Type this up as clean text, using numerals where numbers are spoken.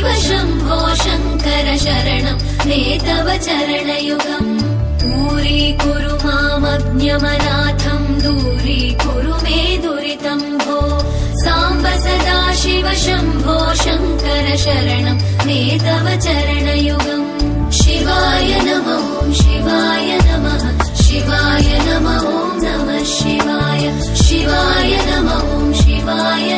शिव शम्भो शङ्कर शरणं मे तव चरणयुगम् दूरीकुरु मामज्ञमनाथं दूरीकुरु मे दुरितं भो साम्ब सदा शिव शम्भो शङ्कर शरणं मे तव चरणयुगम् शिवाय नमः शिवाय नमः शिवाय नमः ॐ नमः शिवाय शिवाय नमः शिवाय